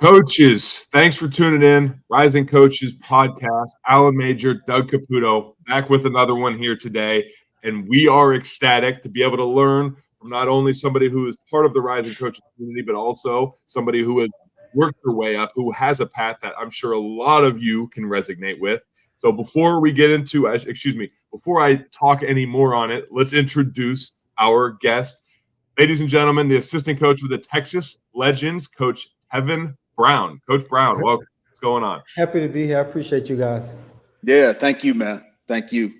Coaches, thanks for tuning in. Rising Coaches podcast. Alan Major, Doug Caputo, back with another one here today. And we are ecstatic to be able to learn from not only somebody who is part of the Rising Coaches community, but also somebody who has worked their way up, who has a path that I'm sure a lot of you can resonate with. So before we get into, before I talk any more on it, let's introduce our guest. Ladies and gentlemen, the assistant coach with the Texas Legends, Coach Tevin Brown. Coach Brown, welcome. What's going on? Happy to be here. I appreciate you guys. Yeah, thank you, man. Thank you.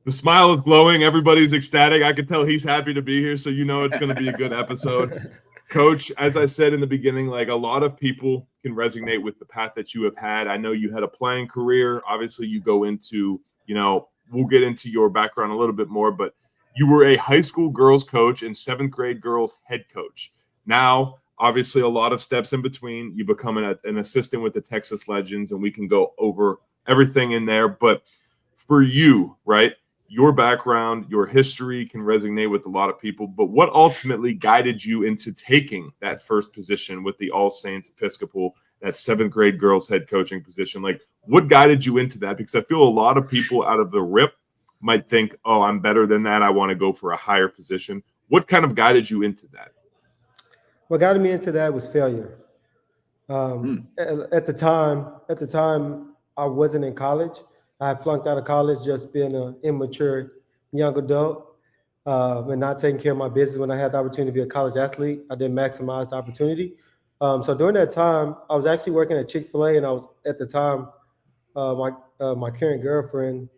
The smile is glowing. Everybody's ecstatic. I can tell he's happy to be here, so you know it's going to be a good episode. Coach, as I said in the beginning, like a lot of people can resonate with the path that you have had. I know you had a playing career. Obviously, you go into, we'll get into your background a little bit more, but you were a high school girls coach and seventh grade girls head coach. Now, obviously, a lot of steps in between. You become an assistant with the Texas Legends, and we can go over everything in there. But for you, right, your background, your history can resonate with a lot of people. But what ultimately guided you into taking that first position with the All Saints Episcopal, that seventh grade girls head coaching position? Like, what guided you into that? Because I feel a lot of people out of the rip might think, oh, I'm better than that. I want to go for a higher position. What kind of guided you into that? What got me into that was failure. At the time, I wasn't in college. I had flunked out of college, just being an immature young adult and not taking care of my business. When I had the opportunity to be a college athlete, I didn't maximize the opportunity. So during that time, I was actually working at Chick-fil-A, and I was at the time my current girlfriend.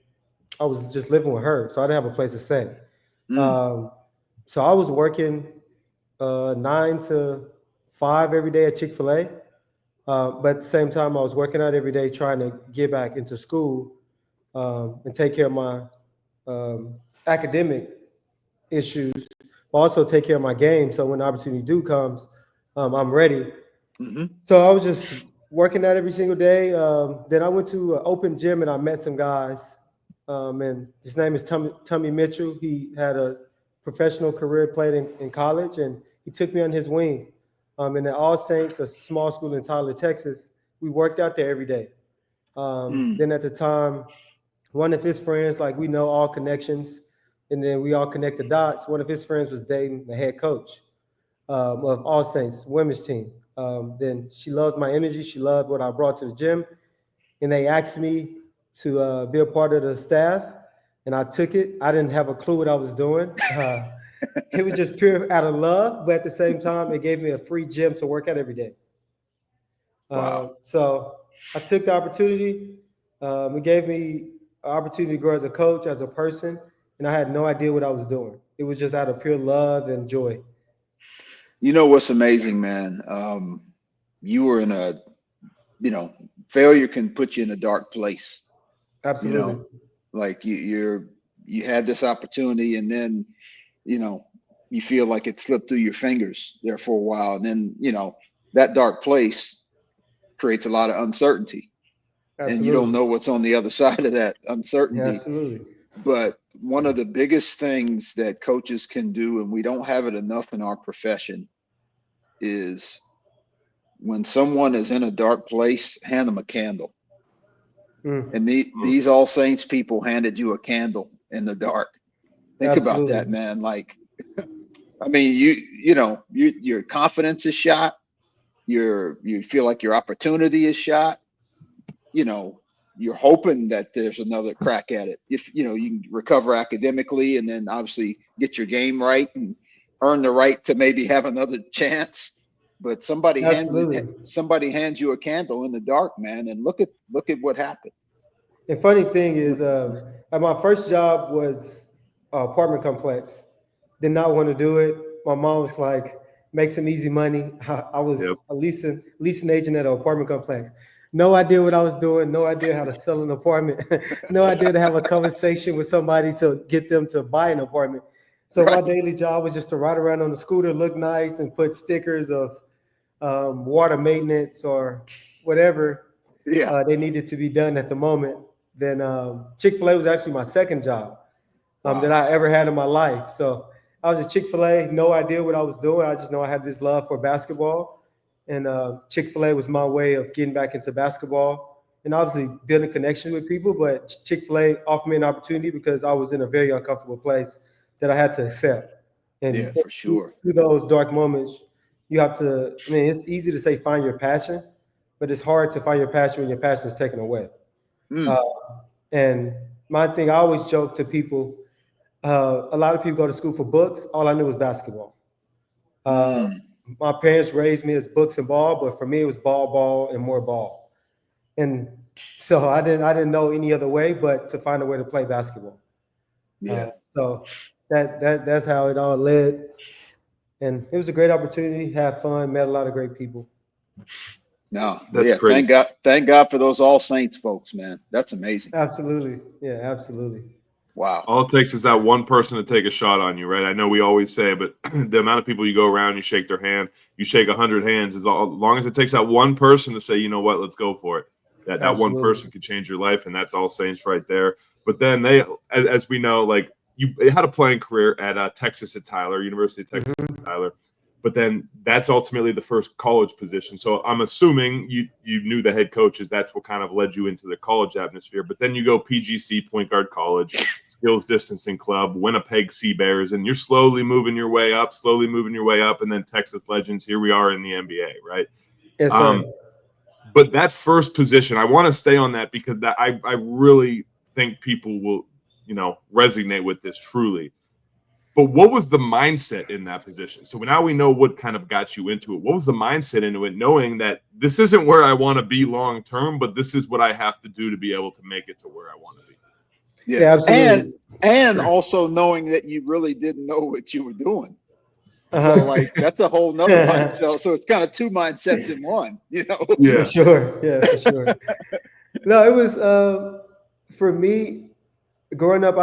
I was just living with her, so I didn't have a place to stay. So I was working 9 to 5 every day at Chick-fil-A. But at the same time, I was working out every day trying to get back into school and take care of my academic issues, but also take care of my game. So when the opportunity comes, I'm ready. So I was just working out every single day. Then I went to an open gym and I met some guys. And his name is Tommy Mitchell. He had a professional career, played in college, and he took me on his wing. And at All Saints, a small school in Tyler, Texas, we worked out there every day. Then at the time, one of his friends, like we know all connections, and then we all connect the dots. One of his friends was dating the head coach of All Saints women's team. Then she loved my energy. She loved what I brought to the gym. And they asked me to be a part of the staff, and I took it. I didn't have a clue what I was doing. It was just pure out of love, but at the same time, it gave me a free gym to work out every day. Wow. So I took the opportunity. It gave me an opportunity to grow as a coach, as a person, and I had no idea what I was doing. It was just out of pure love and joy. You know what's amazing, man? You were in failure can put you in a dark place. Absolutely. Like you had this opportunity, and then you feel like it slipped through your fingers there for a while, and then that dark place creates a lot of uncertainty. Absolutely. And you don't know what's on the other side of that uncertainty. Yeah, absolutely. But one of the biggest things that coaches can do, and we don't have it enough in our profession, is when someone is in a dark place, hand them a candle. And these All Saints people handed you a candle in the dark. Think about that, man. Like, I mean, your confidence is shot. You feel like your opportunity is shot. You're hoping that there's another crack at it. If you can recover academically, and then obviously get your game right and earn the right to maybe have another chance. But somebody hands you a candle in the dark, man, and look at what happened. The funny thing is, my first job was apartment complex. Did not want to do it. My mom was like, make some easy money. I was a leasing agent at an apartment complex. No idea what I was doing. No idea how to sell an apartment. No idea to have a conversation with somebody to get them to buy an apartment. So my daily job was just to ride around on the scooter, look nice, and put stickers of water maintenance or whatever they needed to be done at the moment. Then Chick-fil-A was actually my second job that I ever had in my life. So I was at Chick-fil-A, no idea what I was doing. I just know I had this love for basketball. and Chick-fil-A was my way of getting back into basketball and obviously building connections with people. But Chick-fil-A offered me an opportunity because I was in a very uncomfortable place that I had to accept. And Yeah, for sure. through those dark moments, you have to, I mean, it's easy to say find your passion, but it's hard to find your passion when your passion is taken away. And my thing, I always joke to people, a lot of people go to school for books. All I knew was basketball. My parents raised me as books and ball, but for me, it was ball, and more ball. And so I didn't know any other way but to find a way to play basketball. Yeah. So that's how it all led. And it was a great opportunity, have fun, met a lot of great people. No, That's yeah, crazy. thank God for those All Saints folks, man. That's amazing. Absolutely. Yeah, absolutely. Wow. All it takes is that one person to take a shot on you, right? I know we always say, but the amount of people you go around, you shake their hand, you shake 100 hands, as long as it takes that one person to say, you know what, let's go for it. That one person could change your life, and that's All Saints right there. But then they, as we know, like you had a playing career at Texas at Tyler, University of Texas at Tyler. But then that's ultimately the first college position. So I'm assuming you knew the head coaches. That's what kind of led you into the college atmosphere. But then you go PGC, Point Guard College, Skills Distancing Club, Winnipeg Sea Bears, and you're slowly moving your way up. And then Texas Legends, here we are in the NBA, right? Yes, sir. But that first position, I want to stay on that because that I really think people will, resonate with this truly. But what was the mindset in that position? So now we know what kind of got you into it. What was the mindset into it, knowing that this isn't where I want to be long term, but this is what I have to do to be able to make it to where I want to be? Yeah, absolutely. And also knowing that you really didn't know what you were doing. So like that's a whole nother mindset. So it's kind of two mindsets in one, Yeah, for sure. Yeah, for sure. No, it was for me growing up.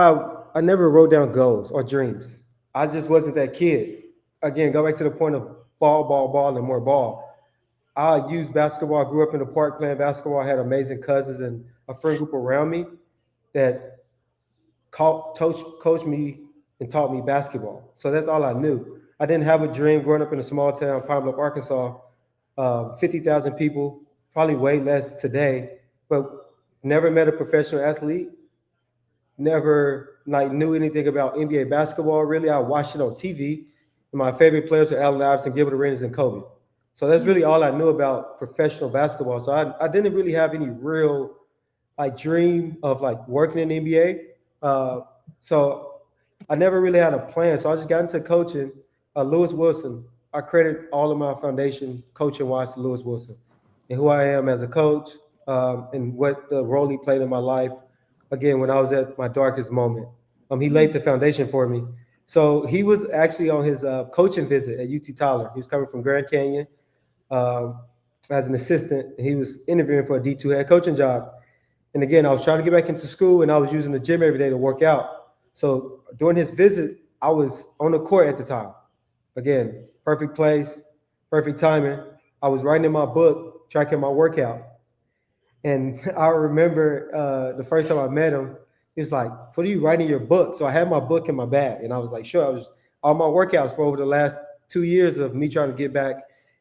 I never wrote down goals or dreams. I just wasn't that kid. Again, go back to the point of ball, and more ball. I used basketball. I grew up in the park playing basketball. I had amazing cousins and a friend group around me that coached me and taught me basketball. So that's all I knew. I didn't have a dream growing up in a small town, Pine Bluff, Arkansas, 50,000 people, probably way less today, but never met a professional athlete. Never knew anything about NBA basketball. Really, I watched it on TV. And my favorite players were Allen Iverson, Gilbert Arenas, and Kobe. So that's really all I knew about professional basketball. So I didn't really have any real dream of working in the NBA. So I never really had a plan. So I just got into coaching. Lewis Wilson. I credit all of my foundation coaching wise to Lewis Wilson and who I am as a coach and what the role he played in my life. Again, when I was at my darkest moment, he laid the foundation for me. So he was actually on his coaching visit at UT Tyler. He was coming from Grand Canyon as an assistant. He was interviewing for a D2 head coaching job. And again, I was trying to get back into school, and I was using the gym every day to work out. So during his visit, I was on the court at the time. Again, perfect place, perfect timing. I was writing in my book, tracking my workout. And I remember the first time I met him, he was like, "What are you writing in your book?" So I had my book in my bag, and I was like, "Sure." I was all my workouts for over the last 2 years of me trying to get back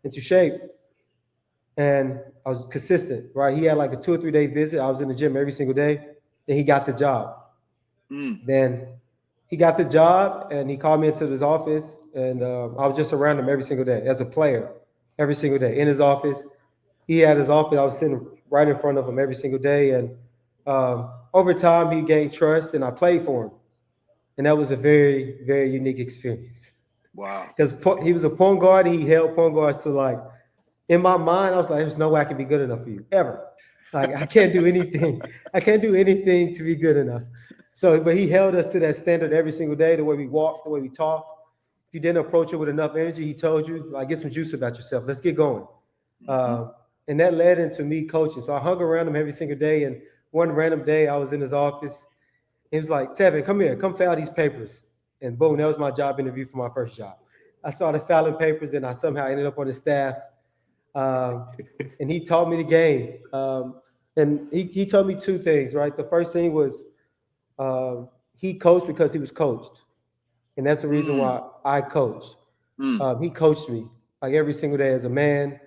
into shape. And I was consistent, right? He had a 2 or 3 day visit. I was in the gym every single day. Then he got the job. Then he got the job, and he called me into his office, and I was just around him every single day as a player, every single day in his office. He had his office. I was sitting right in front of him every single day. And over time, he gained trust, and I played for him. And that was a very, very unique experience. Wow. Because he was a point guard. He held point guards to in my mind, I was like, there's no way I can be good enough for you, ever. I can't do anything. I can't do anything to be good enough. So, but he held us to that standard every single day, the way we walk, the way we talk. If you didn't approach it with enough energy, he told you, get some juice about yourself. Let's get going. And that led into me coaching. So I hung around him every single day. And one random day, I was in his office. He was like, "Tevin, come here. Come file these papers." And boom, that was my job interview for my first job. I started filing papers, and I somehow ended up on his staff. And he taught me the game. And he told me two things, right? The first thing was he coached because he was coached. And that's the reason why I coach. He coached me every single day as a man,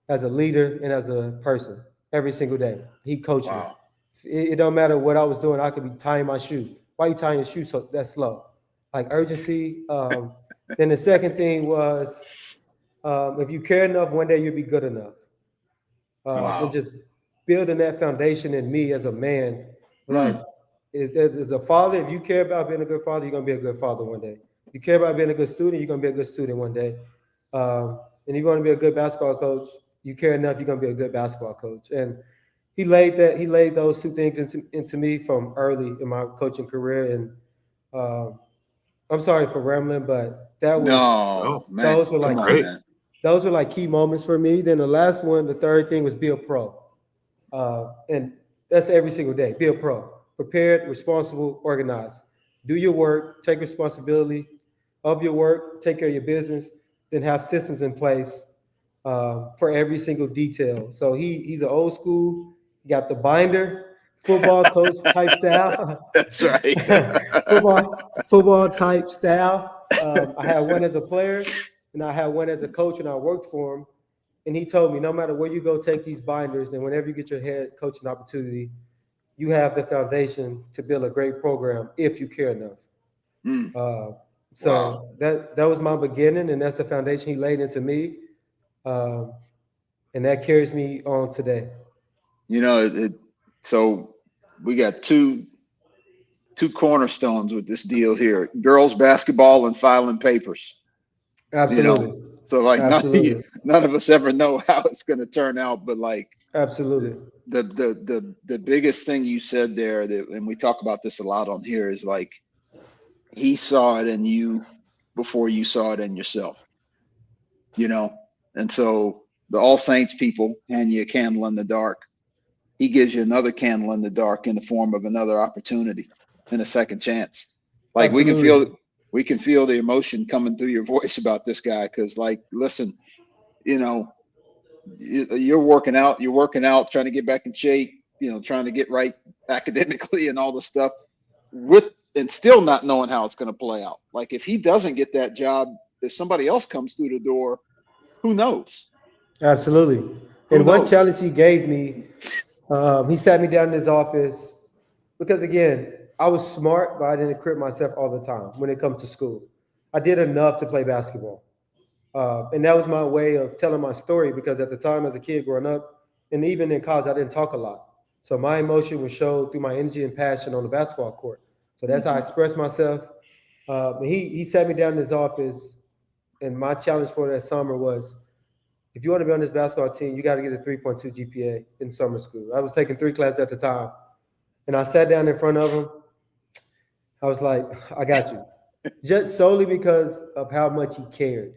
as a leader and as a person every single day. He coached me. Wow. It don't matter what I was doing. I could be tying my shoe. Why are you tying your shoe so that slow? Like urgency. Then the second thing was, if you care enough, one day you'll be good enough. Wow. And just building that foundation in me as a man. Like, as a father, if you care about being a good father, you're going to be a good father one day. If you care about being a good student, you're going to be a good student one day. And if you want to be a good basketball coach, you care enough, you're going to be a good basketball coach. And he laid those two things into me from early in my coaching career. And I'm sorry for rambling, but that was No, man. those were like Come on, key, man. those were like key moments for me. Then the last one, the third thing was be a pro. And that's every single day. Be a pro. Prepared, responsible, organized. Do your work, take responsibility of your work, take care of your business, then have systems in place for every single detail. So he's an old school, he got the binder, football coach type style. That's right. football type style. I had one as a player and I had one as a coach, and I worked for him. And he told me, no matter where you go, take these binders, and whenever you get your head coaching opportunity, you have the foundation to build a great program if you care enough. So that was my beginning, and that's the foundation he laid into me, and that carries me on today. You know, so we got two cornerstones with this deal here: girls basketball and filing papers. Absolutely. You know? So like none of us ever know how it's going to turn out, but like absolutely. The biggest thing you said there, and we talk about this a lot on here, is like he saw it in you before you saw it in yourself. You know, and so the All Saints people hand you a candle in the dark. He gives you another candle in the dark in the form of another opportunity and a second chance. Like we can feel the emotion coming through your voice about this guy, because like, listen, you know, you're working out, trying to get back in shape, you know, trying to get right academically and all the stuff and still not knowing how it's going to play out. Like if he doesn't get that job, if somebody else comes through the door, who knows? Absolutely. And one challenge he gave me, he sat me down in his office, because again, I was smart, but I didn't equip myself all the time when it comes to school. I did enough to play basketball. And that was my way of telling my story, because at the time as a kid growing up, and even in college, I didn't talk a lot. So my emotion was showed through my energy and passion on the basketball court. So that's how I expressed myself. He sat me down in his office, and my challenge for that summer was, if you want to be on this basketball team, you got to get a 3.2 GPA in summer school. I was taking 3 classes at the time. And I sat down in front of him. I was like, I got you. Just solely because of how much he cared.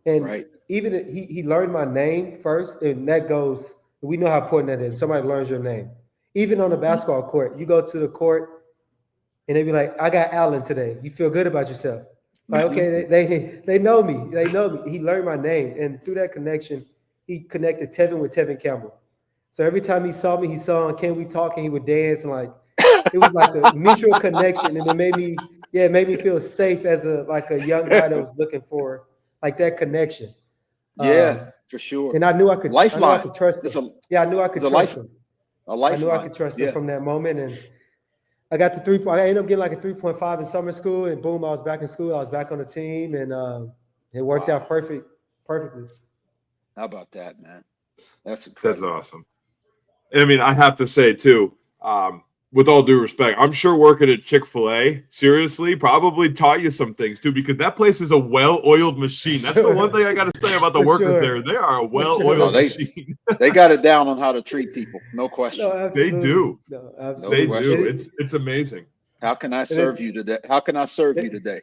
And even he learned my name first, and that goes, we know how important that is. Somebody learns your name. Even on the basketball court, you go to the court and they be like, I got Allen today. You feel good about yourself. Like, okay, they know me. They know me. He learned my name. And through that connection, he connected Tevin with Tevin Campbell. So every time he saw me, he saw, can we talk? And he would dance, and like, it was like a mutual connection. And it made me feel safe as a young guy that was looking for like that connection. Yeah, for sure. And I knew I could trust him. I knew I could trust him. A lifeline. I knew I could trust him from that moment. And I got the 3. I ended up getting like a 3.5 in summer school, and boom, I was back in school. I was back on the team, and it worked out perfectly. How about that, man? That's incredible. That's awesome. I mean, I have to say too, with all due respect, I'm sure working at Chick-fil-A, seriously, probably taught you some things too, because that place is a well-oiled machine. That's the one thing I got to say about the workers there. They are a well-oiled machine. They got it down on how to treat people, no question. No, they do. No, absolutely. They do. It's amazing. How can I serve you today? How can I serve you today?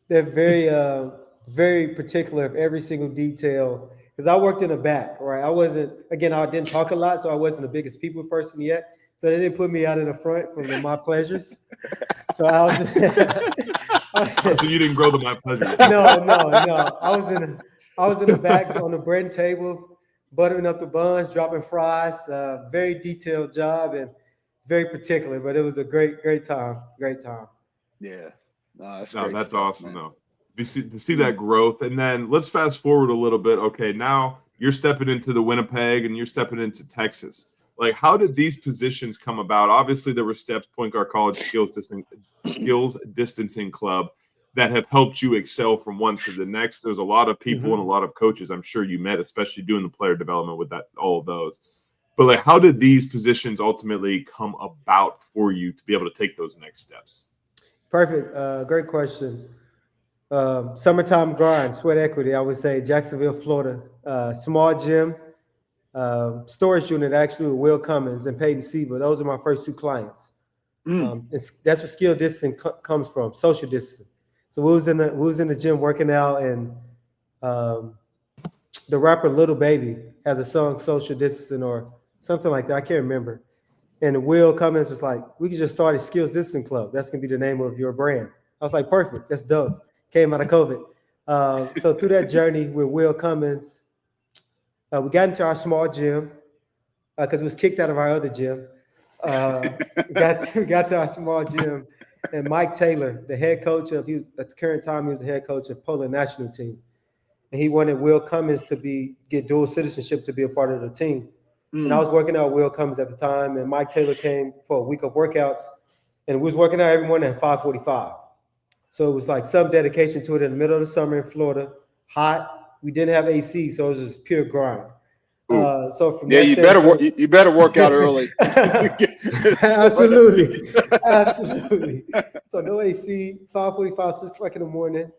They're very particular of every single detail. Because I worked in the back, right? I didn't talk a lot, so I wasn't the biggest people person yet. So they didn't put me out in the front for my pleasures. So I was. So you didn't grow the my pleasure. No. I was in the back on the bread table, buttering up the buns, dropping fries. Very detailed job and very particular, but it was a great time. Great time. Yeah. That's awesome, man. Though. To see that growth. And then let's fast forward a little bit. Okay, now you're stepping into the Winnipeg and you're stepping into Texas. Like, how did these positions come about? Obviously, there were steps, point guard college skills distancing club, that have helped you excel from one to the next. There's a lot of people and a lot of coaches I'm sure you met, especially doing the player development with that, all of those. But like, how did these positions ultimately come about for you to be able to take those next steps? Perfect. Great question. Summertime grind, sweat equity. I would say Jacksonville, Florida. Small gym, storage unit actually with Will Cummins and Peyton Seaver. Those are my first two clients. That's where skill distancing comes from, social distancing. So we was in the gym working out, and the rapper Little Baby has a song, Social Distancing or something like that. I can't remember. And Will Cummins was like, we could just start a skills distancing club. That's going to be the name of your brand. I was like, perfect. That's dope. Came out of COVID. So through that journey with Will Cummins, we got into our small gym because it was kicked out of our other gym. Got to our small gym. And Mike Taylor, the head coach at the current time, he was the head coach of Poland national team. And he wanted Will Cummins to get dual citizenship to be a part of the team. And I was working out with Will Cummins at the time, and Mike Taylor came for a week of workouts, and we was working out every morning at 5:45. So it was like some dedication to it in the middle of the summer in Florida, hot. We didn't have AC, so it was just pure grind. So from you better work out early. Absolutely. So no AC, 5:45, 6 o'clock in the morning.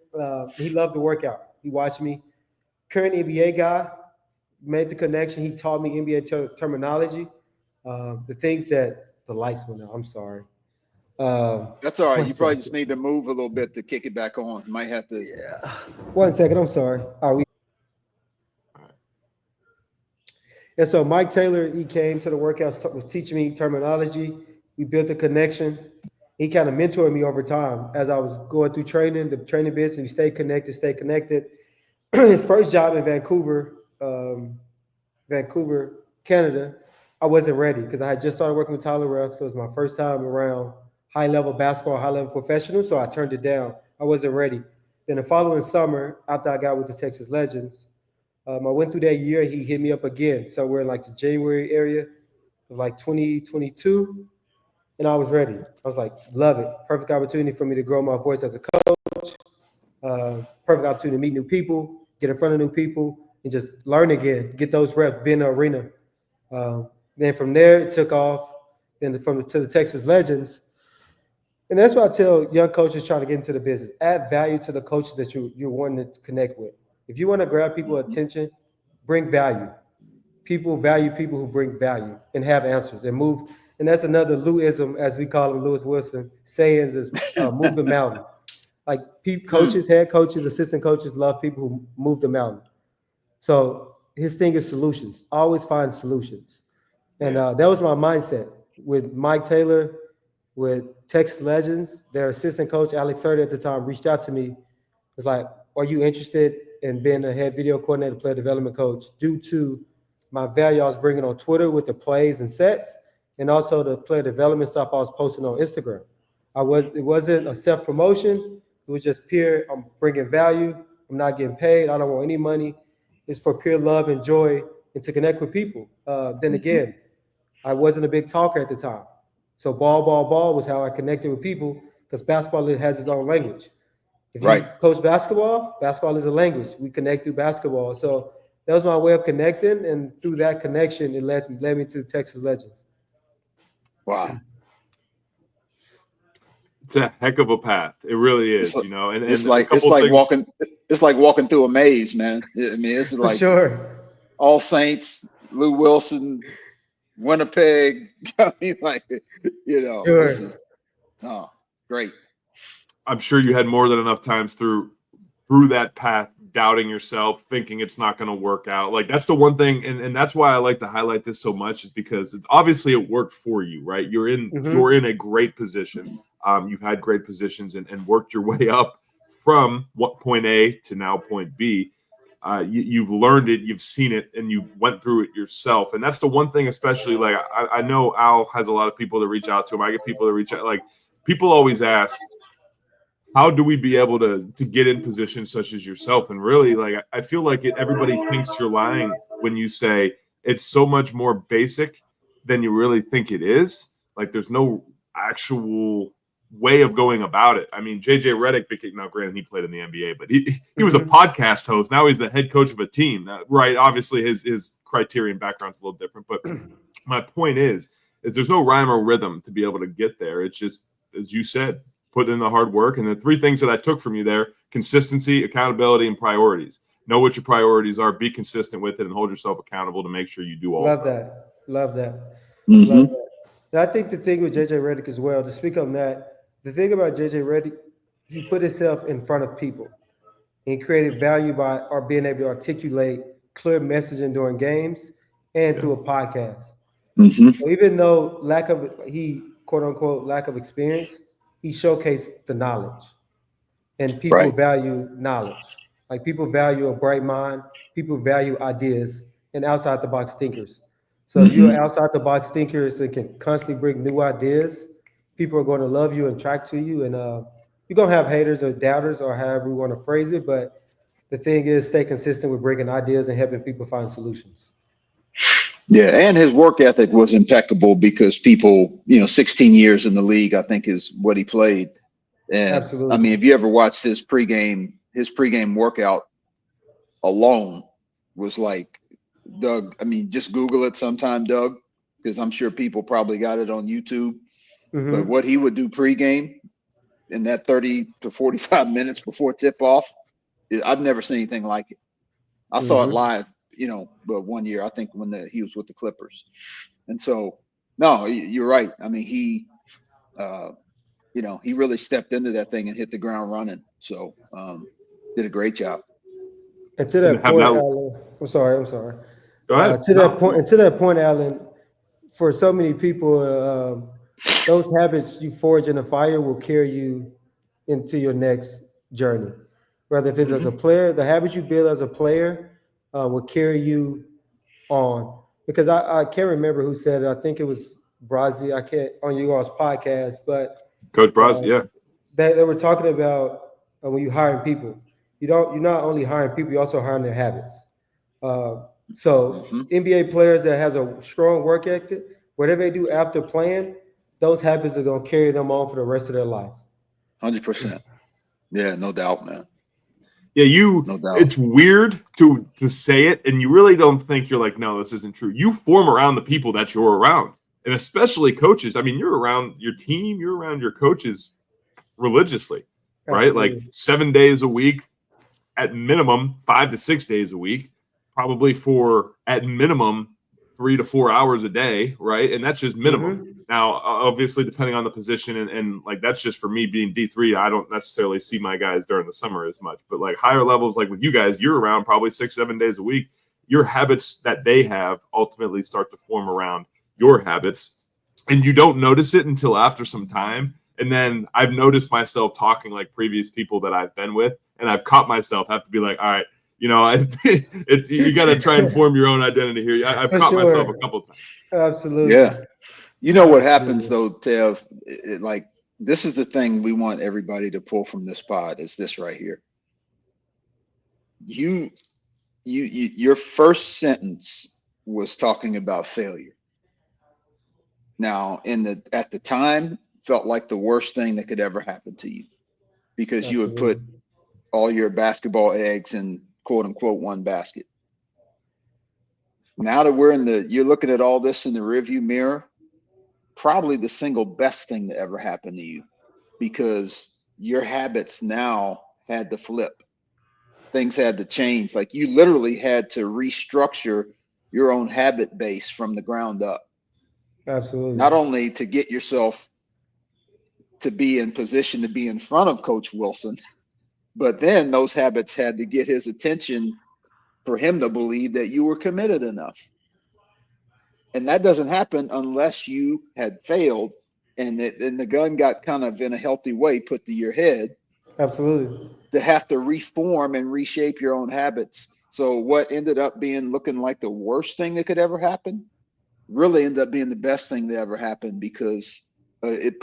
He loved the workout. He watched me. Current NBA guy, made the connection. He taught me NBA terminology. The things that the lights went out. I'm sorry. That's all right. You probably just need to move a little bit to kick it back on. You might have to. Yeah. 1 second. I'm sorry. And so Mike Taylor, he came to the workouts, was teaching me terminology. We built a connection. He kind of mentored me over time as I was going through the training bits, and we stayed connected. His first job in Vancouver, Canada, I wasn't ready because I had just started working with Tyler Relph, so it was my first time around high-level basketball, high-level professional, so I turned it down. I wasn't ready. Then the following summer, after I got with the Texas Legends, I went through that year. He hit me up again. So we're in like the January area of like 2022, and I was ready. I was like, love it. Perfect opportunity for me to grow my voice as a coach. Perfect opportunity to meet new people, get in front of new people, and just learn again, get those reps, be in the arena. Then from there, it took off. Then to the Texas Legends. And that's what I tell young coaches trying to get into the business. Add value to the coaches that you're wanting to connect with. If you want to grab people's attention, bring value. People value people who bring value and have answers and move. And that's another Lewism, as we call him, Lewis Wilson, sayings is move the mountain. Like coaches, head coaches, assistant coaches love people who move the mountain. So his thing is solutions. Always find solutions. And that was my mindset with Mike Taylor, with Texas Legends. Their assistant coach, Alex Serta at the time, reached out to me. Was like, are you interested in being a head video coordinator, player development coach, due to my value I was bringing on Twitter with the plays and sets, and also the player development stuff I was posting on Instagram. It wasn't a self-promotion. It was just pure, I'm bringing value. I'm not getting paid. I don't want any money. It's for pure love and joy and to connect with people. Then again, I wasn't a big talker at the time. So ball was how I connected with people, because basketball has its own language. If you coach basketball is a language. We connect through basketball. So that was my way of connecting. And through that connection, it led me to the Texas Legends. Wow. It's a heck of a path. It really is, and it's like walking through a maze, man. I mean, it's like sure. All Saints, Lou Wilson, Winnipeg. I mean, sure. This is great. I'm sure you had more than enough times through that path, doubting yourself, thinking it's not going to work out. Like, that's the one thing, and that's why I like to highlight this so much, is because it's obviously it worked for you, right? You're in a great position. You've had great positions and worked your way up from point A to now point B. You've learned it, you've seen it, and you went through it yourself. And that's the one thing, especially, like, I know Al has a lot of people that reach out to him. I get people that reach out. Like, people always ask, how do we be able to get in positions such as yourself? And really, like, I feel like everybody thinks you're lying when you say it's so much more basic than you really think it is. Like there's no actual way of going about it. I mean, JJ Redick became, now granted he played in the NBA, but he was a podcast host. Now he's the head coach of a team. Right. Obviously his criteria and background's a little different, but my point is there's no rhyme or rhythm to be able to get there. It's just, as you said, put in the hard work. And the three things that I took from you there: consistency, accountability, and priorities. Know what your priorities are, be consistent with it, and hold yourself accountable to make sure you do all Love of that. Love that. Mhm. Love that. And I think the thing with JJ Redick as well, to speak on that, the thing about JJ Redick, he put himself in front of people and created value by or being able to articulate clear messaging during games and through a podcast. Mhm. So even though quote unquote lack of experience, he showcased the knowledge. And people Right. value knowledge. Like people value a bright mind, people value ideas and outside the box thinkers. So if you're outside the box thinkers and can constantly bring new ideas, people are going to love you and track to you. And you're going to have haters or doubters or however you want to phrase it. But the thing is, stay consistent with bringing ideas and helping people find solutions. Yeah, and his work ethic was impeccable because people, 16 years in the league, I think is what he played. And Absolutely. I mean, if you ever watched his pregame workout alone was like, Doug, I mean, just Google it sometime, Doug, because I'm sure people probably got it on YouTube. But what he would do pregame in that 30 to 45 minutes before tip off, I've never seen anything like it. I saw it live, but one year, I think when he was with the Clippers. And so, no, you're right. I mean, he really stepped into that thing and hit the ground running. So did a great job. And to that point, Alan, I'm sorry. Go ahead. To that point, Alan, for so many people, those habits you forge in the fire will carry you into your next journey. Whether if it's as a player, the habits you build as a player will carry you on. Because I can't remember who said it. I think it was Brazzi. I can't on you all's podcast, but Coach Brazzi, yeah. They were talking about when you're hiring people, you're not only hiring people, you're also hiring their habits. So NBA players that has a strong work ethic, whatever they do after playing, those habits are going to carry them on for the rest of their life. 100%. Yeah, no doubt, man. Yeah, no doubt. It's weird to say it, and you really don't think, you're like, no, this isn't true. You form around the people that you're around, and especially coaches. I mean, you're around your team, you're around your coaches religiously, right? Absolutely. Like 7 days a week, at minimum 5 to 6 days a week, probably for at minimum 3 to 4 hours a day, right? And that's just minimum. Now, obviously, depending on the position, and like that's just for me being D3, I don't necessarily see my guys during the summer as much. But like higher levels, like with you guys, you're around probably 6-7 days a week. Your habits that they have ultimately start to form around your habits, and you don't notice it until after some time. And then I've noticed myself talking like previous people that I've been with, and I've caught myself have to be like, all right, you got to try and form your own identity here. I've caught myself a couple of times. Absolutely. Yeah. You know what happens though, Tev? Like this is the thing we want everybody to pull from this pod is this right here. Your first sentence was talking about failure. Now, at the time, felt like the worst thing that could ever happen to you because you would put all your basketball eggs in quote unquote one basket. Now that you're looking at all this in the rearview mirror, probably the single best thing that ever happened to you because your habits now had to flip. Things had to change. Like you literally had to restructure your own habit base from the ground up. Absolutely. Not only to get yourself to be in position to be in front of Coach Wilson, but then those habits had to get his attention for him to believe that you were committed enough. And that doesn't happen unless you had failed and the gun got kind of in a healthy way put to your head. Absolutely. To have to reform and reshape your own habits. So what ended up looking like the worst thing that could ever happen really ended up being the best thing that ever happened because it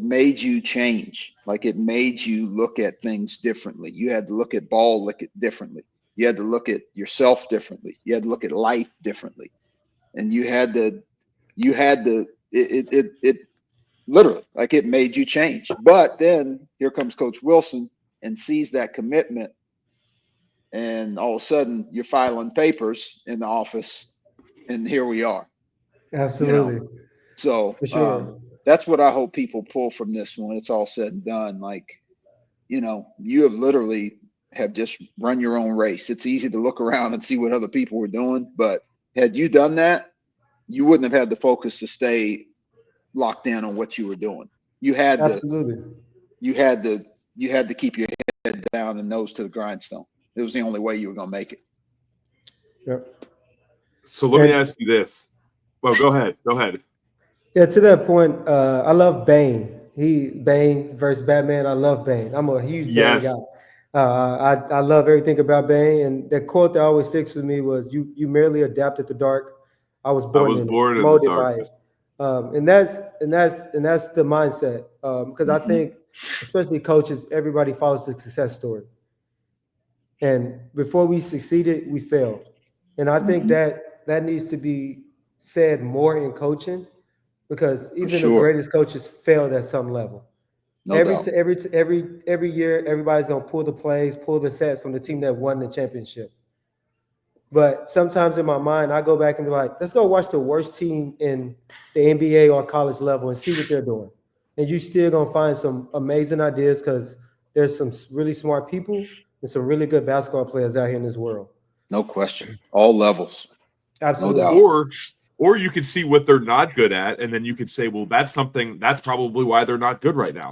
made you change. Like it made you look at things differently. You had to look at ball differently. You had to look at yourself differently. You had to look at life differently. And it literally, like, it made you change. But then here comes Coach Wilson and sees that commitment. And all of a sudden you're filing papers in the office, and here we are. Absolutely. You know? So for sure. That's what I hope people pull from this when it's all said and done. Like, you have just run your own race. It's easy to look around and see what other people were doing, but had you done that, you wouldn't have had the focus to stay locked in on what you were doing. You had to keep your head down and nose to the grindstone. It was the only way you were going to make it. Yep. So let me ask you this. Well, go ahead. Yeah, to that point, I love Bane. Bane versus Batman. I love Bane. I'm a huge Bane guy. I love everything about Bane. And the quote that always sticks with me was, "You merely adapted the dark. I was born in molded by it." And that's the mindset. Because I think, especially coaches, everybody follows the success story. And before we succeeded, we failed. And I think that needs to be said more in coaching, because even the greatest coaches failed at some level. Every year, everybody's gonna pull the plays, pull the sets from the team that won the championship. But sometimes in my mind, I go back and be like, let's go watch the worst team in the NBA or college level and see what they're doing. And you still gonna find some amazing ideas, because there's some really smart people and some really good basketball players out here in this world. No question. All levels. Absolutely. No doubt. Or you could see what they're not good at, and then you could say, well, that's probably why they're not good right now.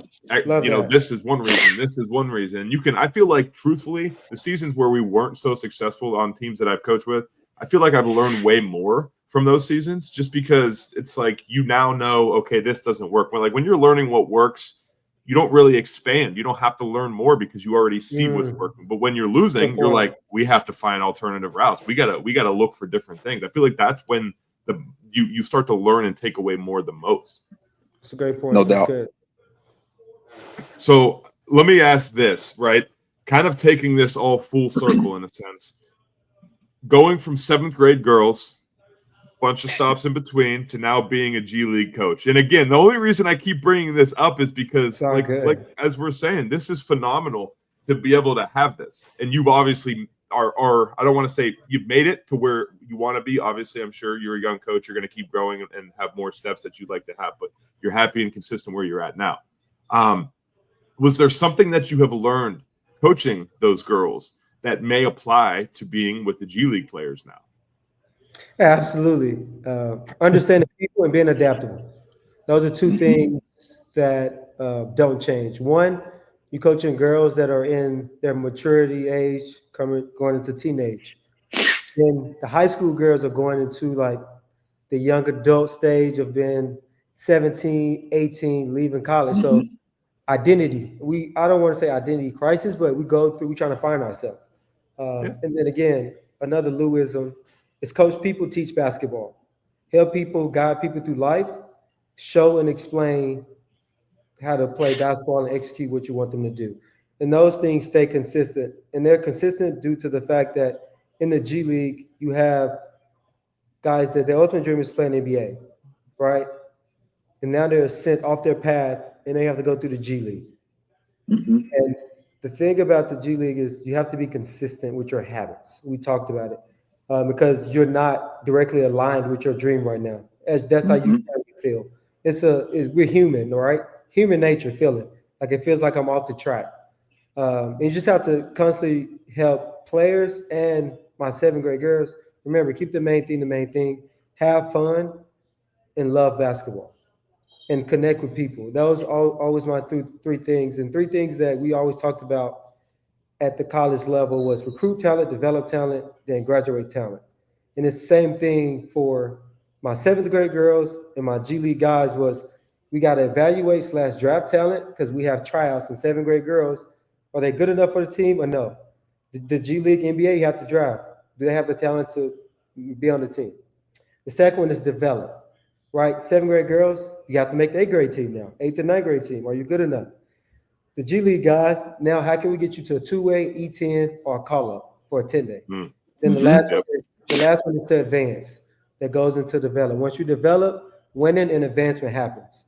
This is one reason. This is one reason. And I feel like, truthfully, the seasons where we weren't so successful on teams that I've coached with, I feel like I've learned way more from those seasons, just because it's like, you now know, okay, this doesn't work. When you're learning what works, you don't really expand. You don't have to learn more because you already see what's working. But when you're losing, you're like, we have to find alternative routes. We gotta look for different things. I feel like that's when you start to learn and take away more the most. That's a great point. No doubt. Good. So let me ask this, right? Kind of taking this all full circle in a sense. Going from 7th grade girls, bunch of stops in between, to now being a G League coach. And again, the only reason I keep bringing this up is because, like as we're saying, this is phenomenal to be able to have this. And you've obviously are I don't want to say you've made it to where you want to be. Obviously, I'm sure you're a young coach. You're going to keep growing and have more steps that you'd like to have, but you're happy and consistent where you're at now. Was there something that you have learned coaching those girls that may apply to being with the G League players now? Yeah, absolutely. Understanding people and being adaptable. Those are two things that don't change. One, you're coaching girls that are in their maturity age, going into teenage. Then the high school girls are going into like the young adult stage of being 17, 18, leaving college. So identity, I don't want to say identity crisis, but we're trying to find ourselves. And then again, another Lewism is coach people, teach basketball. Help people, guide people through life, show and explain how to play basketball and execute what you want them to do. And those things stay consistent. And they're consistent due to the fact that in the G League, you have guys that their ultimate dream is playing NBA, right? And now they're sent off their path and they have to go through the G League. And the thing about the G League is you have to be consistent with your habits. We talked about it because you're not directly aligned with your dream right now. That's how you feel. We're human, all right? Human nature, feel it. Like it feels like I'm off the track. And you just have to constantly help players and my 7th grade girls. Remember, keep the main thing. Have fun and love basketball and connect with people. That was always my three things. And 3 things that we always talked about at the college level was recruit talent, develop talent, then graduate talent. And it's the same thing for my 7th grade girls and my G League guys was we got to evaluate / draft talent because we have tryouts in 7th grade girls. Are they good enough for the team or no? The G League, NBA, you have to draft. Do they have the talent to be on the team? The second one is develop, right? 7th grade girls, you have to make the 8th grade team now, 8th and 9th grade team. Are you good enough? The G League guys, now how can we get you to a 2-way, E10, or a call-up for a 10-day. Mm. Then the Yep. last one is to advance, that goes into develop. Once you develop, winning and advancement happens.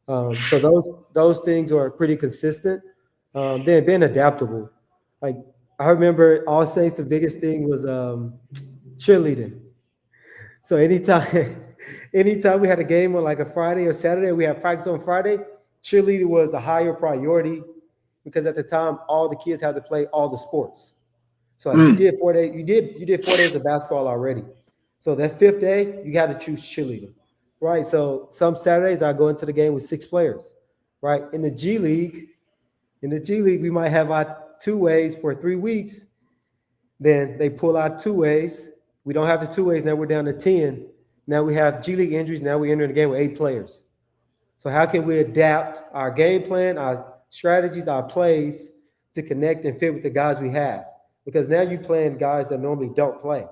So those things are pretty consistent. Then being adaptable. Like I remember All Saints, the biggest thing was cheerleading. So anytime we had a game on like a Friday or Saturday, we had practice on Friday, cheerleading was a higher priority because at the time all the kids had to play all the sports. So like you did 4 days, you did 4 days of basketball already. So that fifth day, you got to choose cheerleading, right? So some Saturdays I go into the game with 6 players, right? In the G League, we might have our 2 ways for 3 weeks. Then they pull out 2 ways. We don't have the 2 ways. Now we're down to 10. Now we have G League injuries. Now we enter the game with 8 players. So how can we adapt our game plan, our strategies, our plays to connect and fit with the guys we have? Because now you're playing guys that normally don't play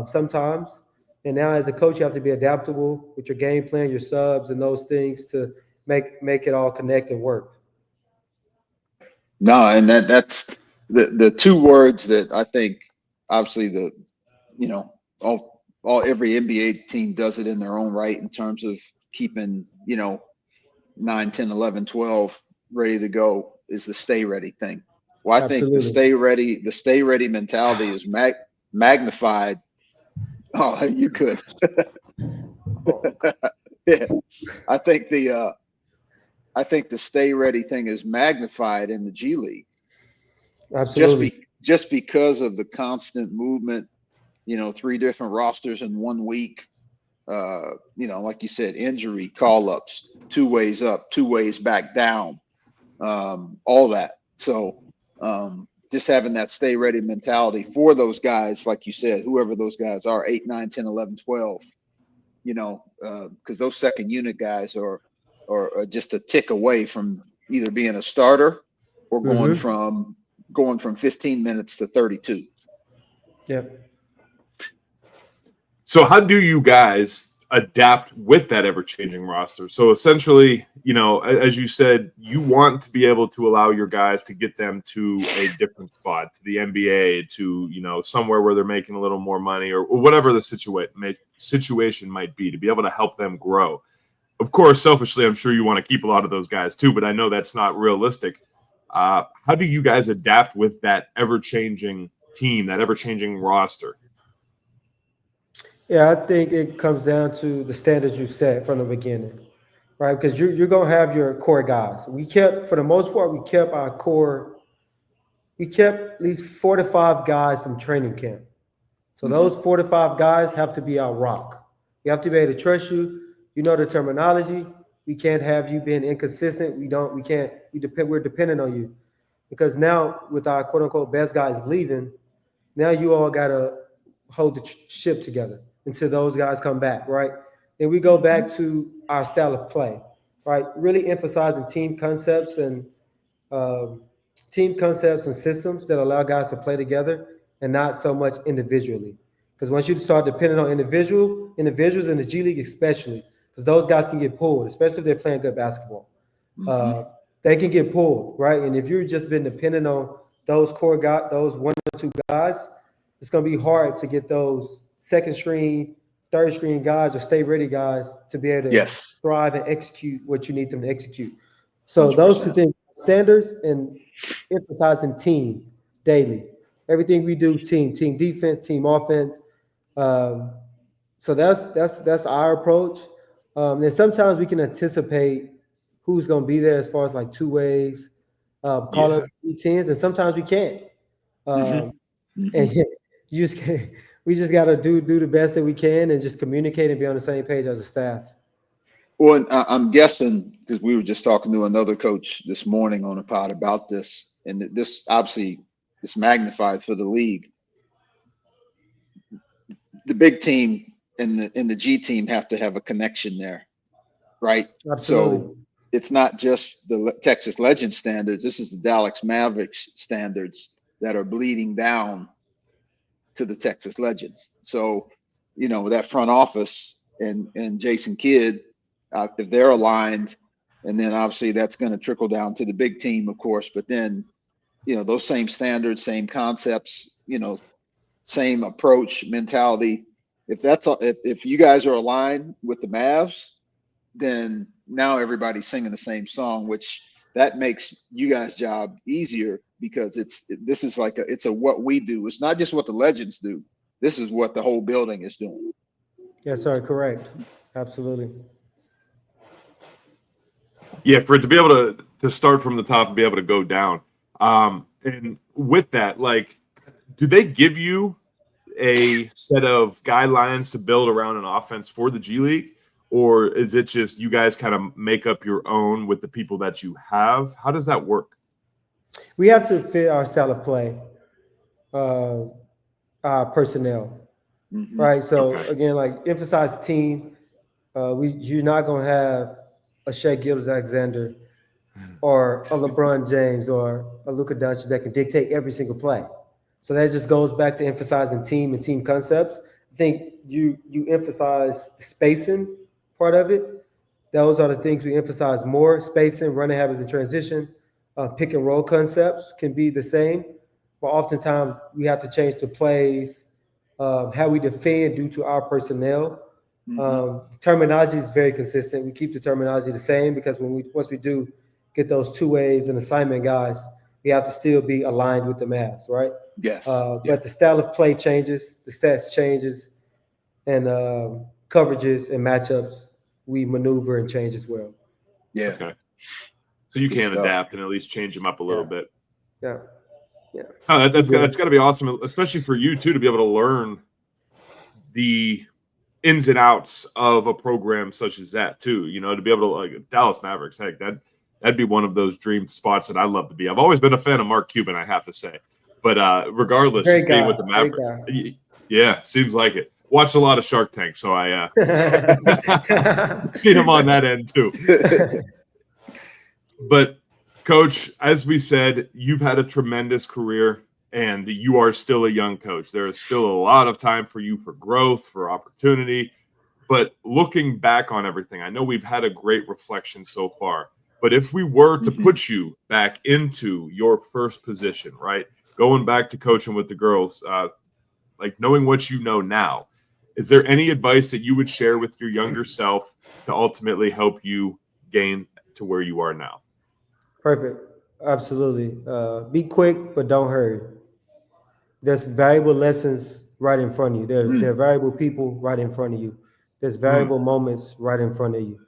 sometimes. And now as a coach, you have to be adaptable with your game plan, your subs, and those things to make it all connect and work. No, and that's the 2 words that I think obviously every NBA team does it in their own right in terms of keeping, 9, 10, 11, 12 ready to go is the stay ready thing. Well, I think the stay ready mentality is magnified. Oh, you could. Yeah. I think the stay ready thing is magnified in the G League. Absolutely. Just because of the constant movement, 3 different rosters in 1 week. Like you said, injury, call-ups, 2 ways up, 2 ways back down, all that. So just having that stay ready mentality for those guys, like you said, whoever those guys are, 8, 9, 10, 11, 12, because those second unit guys are just a tick away from either being a starter or going from 15 minutes to 32. Yep. So how do you guys adapt with that ever-changing roster? So essentially, as you said, you want to be able to allow your guys to get them to a different spot, to the NBA, to, somewhere where they're making a little more money or whatever the situation might be, to be able to help them grow. Of course, selfishly, I'm sure you want to keep a lot of those guys too, but I know that's not realistic. How do you guys adapt with that ever-changing team, that ever-changing roster? Yeah, I think it comes down to the standards you set from the beginning, right? Because you're going to have your core guys. For the most part, we kept our core. We kept at least 4 to 5 guys from training camp. So those 4 to 5 guys have to be our rock. We have to be able to trust you. You know the terminology. We can't have you being inconsistent. We're dependent on you. Because now with our quote unquote best guys leaving, now you all got to hold the ship together until those guys come back, right? And we go back to our style of play, right? Really emphasizing team concepts and systems that allow guys to play together and not so much individually. Because once you start depending on individuals in the G League especially, because those guys can get pulled, especially if they're playing good basketball. They can get pulled, right? And if you've just been dependent on those core guys, those 1 or 2 guys, it's going to be hard to get those second string, third string guys or stay ready guys to be able to thrive and execute what you need them to execute. So 100%. Those 2 things, standards and emphasizing team daily. Everything we do, team defense, team offense. So that's our approach. And sometimes we can anticipate who's going to be there as far as like 2 ways, call up E10s, and sometimes we can't. And we just got to do the best that we can and just communicate and be on the same page as a staff. Well, I'm guessing, because we were just talking to another coach this morning on a pod about this, and this obviously is magnified for the league. The big team and the G team have to have a connection there, right? Absolutely. So it's not just the Texas Legends standards. This is the Dallas Mavericks standards that are bleeding down to the Texas Legends. So, that front office and Jason Kidd, if they're aligned, and then obviously that's going to trickle down to the big team, of course, but then those same standards, same concepts, same approach, mentality. If you guys are aligned with the Mavs, then now everybody's singing the same song, which that makes you guys' job easier, because this is like it's what we do. It's not just what the legends do. This is what the whole building is doing. Yes, sir. Correct. Absolutely. Yeah, for it to be able to start from the top and be able to go down. And with that, like, do they give you a set of guidelines to build around an offense for the G League? Or is it just you guys kind of make up your own with the people that you have? How does that work? We have to fit our style of play, our personnel, right? So again, like emphasize team. You're not gonna have a Shai Gilgeous-Alexander or a LeBron James or a Luka Doncic that can dictate every single play. So that just goes back to emphasizing team and team concepts. I think you emphasize the spacing part of it. Those are the things we emphasize more: spacing, running habits, and transition. Pick and roll concepts can be the same, but oftentimes we have to change the plays, how we defend due to our personnel. Terminology is very consistent. We keep the terminology the same because once we do get those 2As and assignment guys, we have to still be aligned with the Mavs, right? Yes. But the style of play changes, the sets changes, and coverages and matchups we maneuver and change as well. Yeah. Okay. So you can adapt and at least change them up a little bit. Yeah. Yeah. Oh, that's got to be awesome, especially for you too, to be able to learn the ins and outs of a program such as that too. To be able to, like, Dallas Mavericks, heck, that'd be one of those dream spots that I'd love to be. I've always been a fan of Mark Cuban, I have to say, but regardless, just being with the Mavericks, yeah, seems like it. Watched a lot of Shark Tank, so I seen him on that end too. But Coach, as we said, you've had a tremendous career and you are still a young coach. There is still a lot of time for you for growth, for opportunity. But looking back on everything, I know we've had a great reflection so far. But if we were to put you back into your first position, right, going back to coaching with the girls, like knowing what you know now, is there any advice that you would share with your younger self to ultimately help you gain to where you are now? Perfect. Absolutely. Be quick, but don't hurry. There's valuable lessons right in front of you. There are valuable people right in front of you. There's valuable moments right in front of you.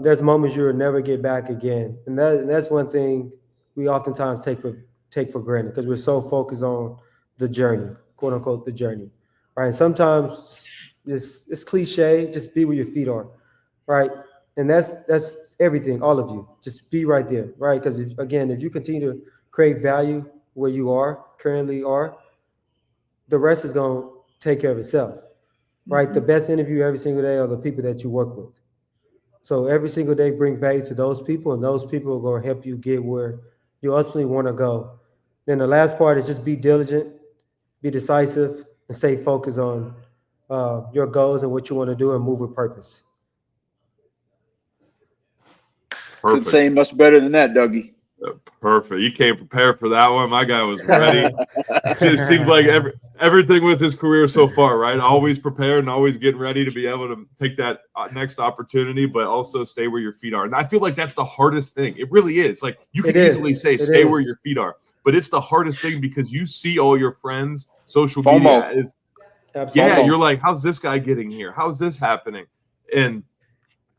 There's moments you'll never get back again. And that's one thing we oftentimes take for granted because we're so focused on the journey, quote unquote, the journey. Right. And sometimes it's cliche, just be where your feet are. Right. And that's everything, all of you. Just be right there, right? Because if you continue to create value where you currently are, the rest is going to take care of itself, right? The best interview every single day are the people that you work with. So every single day, bring value to those people, and those people are going to help you get where you ultimately want to go. Then the last part is just be diligent, be decisive, and stay focused on your goals and what you want to do and move with purpose. Couldn't say much better than that, Dougie. Perfect. You came prepared for that one. My guy was ready. It just seems like everything with his career so far, right? Always prepared and always getting ready to be able to take that next opportunity, but also stay where your feet are. And I feel like that's the hardest thing. It really is. Like, you can easily say stay where your feet are, but it's the hardest thing because you see all your friends, social media is, you're like, how's this guy getting here? How's this happening? And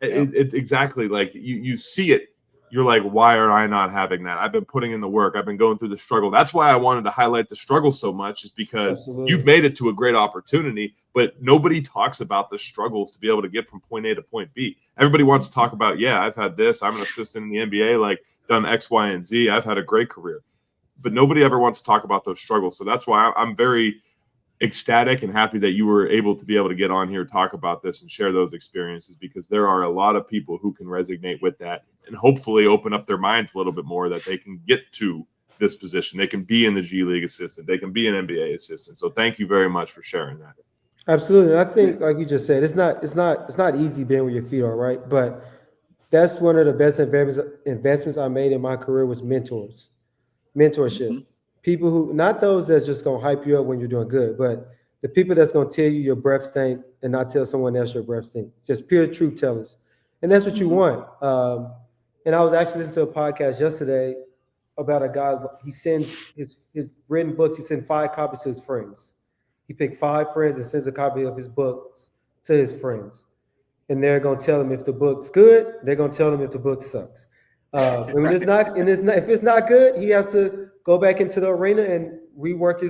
it's exactly like you see it. You're like, why are I not having that? I've been putting in the work. I've been going through the struggle. That's why I wanted to highlight the struggle so much, is because you've made it to a great opportunity, but nobody talks about the struggles to be able to get from point A to point B. Everybody wants to talk about, I've had this. I'm an assistant in the NBA, like done X, Y, and Z. I've had a great career. But nobody ever wants to talk about those struggles. So that's why I'm very ecstatic and happy that you were able to get on here, talk about this, and share those experiences, because there are a lot of people who can resonate with that and hopefully open up their minds a little bit more, that they can get to this position. They can be in the G League assistant. They can be an NBA assistant. So thank you very much for sharing that. Absolutely. I think, like you just said, it's not easy being where your feet are, right? But that's one of the best investments I made in my career was mentors. mentorship. Mhm. People who, not those that's just going to hype you up when you're doing good, but the people that's going to tell you your breath stink and not tell someone else your breath stink. Just pure truth tellers. And that's what you want. And I was actually listening to a podcast yesterday about a guy. He sends his written books. He sends 5 copies to his friends. He picked 5 friends and sends a copy of his books to his friends. And they're going to tell him if the book's good. They're going to tell him if the book sucks. And when it's not, if it's not good, he has to go back into the arena and rework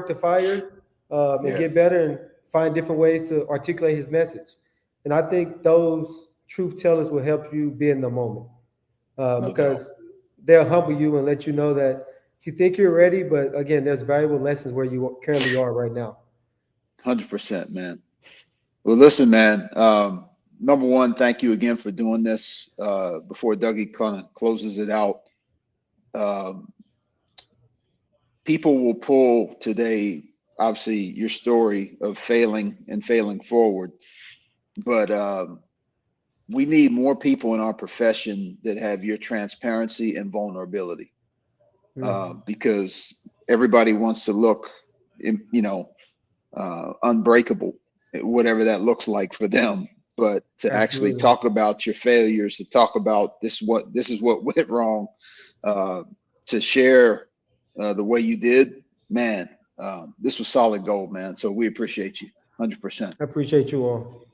the fire and get better and find different ways to articulate his message. And I think those truth tellers will help you be in the moment because they'll humble you and let you know that you think you're ready, but again, there's valuable lessons where you currently are right now. 100%, man. Well, listen, man. Number one, thank you again for doing this. Before Dougie kind of closes it out, people will pull today, obviously, your story of failing and failing forward. But we need more people in our profession that have your transparency and vulnerability, because everybody wants to look, unbreakable, whatever that looks like for them. But to actually talk about your failures, to talk about this is what went wrong, to share the way you did, man, this was solid gold, man. So we appreciate you 100%. I appreciate you all.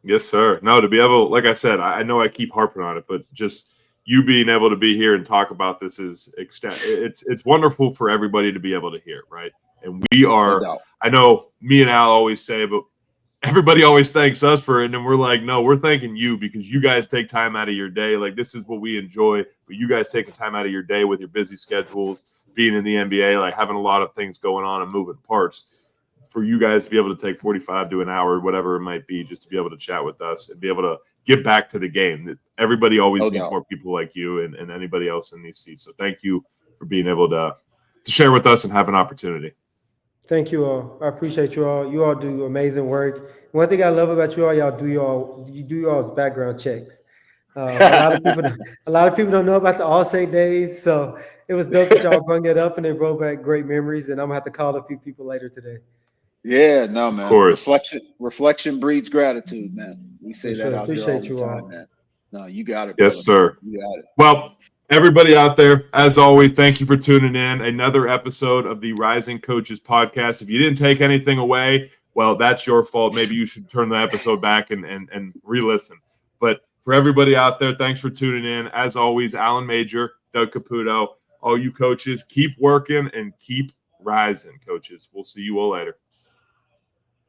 Yes, sir. No, to be able, like I said, I know I keep harping on it, but just you being able to be here and talk about this it's wonderful for everybody to be able to hear, right? And we are, No doubt. I know me and Al always say, but everybody always thanks us for it. And then we're like, no, we're thanking you because you guys take time out of your day. Like, this is what we enjoy, but you guys taking time out of your day with your busy schedules, being in the NBA, like having a lot of things going on and moving parts, for you guys to be able to take 45 to an hour, whatever it might be, just to be able to chat with us and be able to get back to the game. That everybody always needs more people like you and anybody else in these seats. So thank you for being able to share with us and have an opportunity. Thank you all. I appreciate you all. You all do amazing work. One thing I love about you all, you do y'all's background checks. A lot of people don't know about the All Saints days, so it was dope that y'all brought it up and it brought back great memories. And I'm gonna have to call a few people later today. Yeah, no, man. Of course. Reflection breeds gratitude, man. We say that out here all the time, man. No, you got it, brother. Yes, sir. You got it. Well, everybody out there, as always, thank you for tuning in. Another episode of the Rising Coaches podcast. If you didn't take anything away, well, that's your fault. Maybe you should turn the episode back and re-listen. But for everybody out there, thanks for tuning in. As always, Alan Major, Doug Caputo, all you coaches, keep working and keep rising, coaches. We'll see you all later.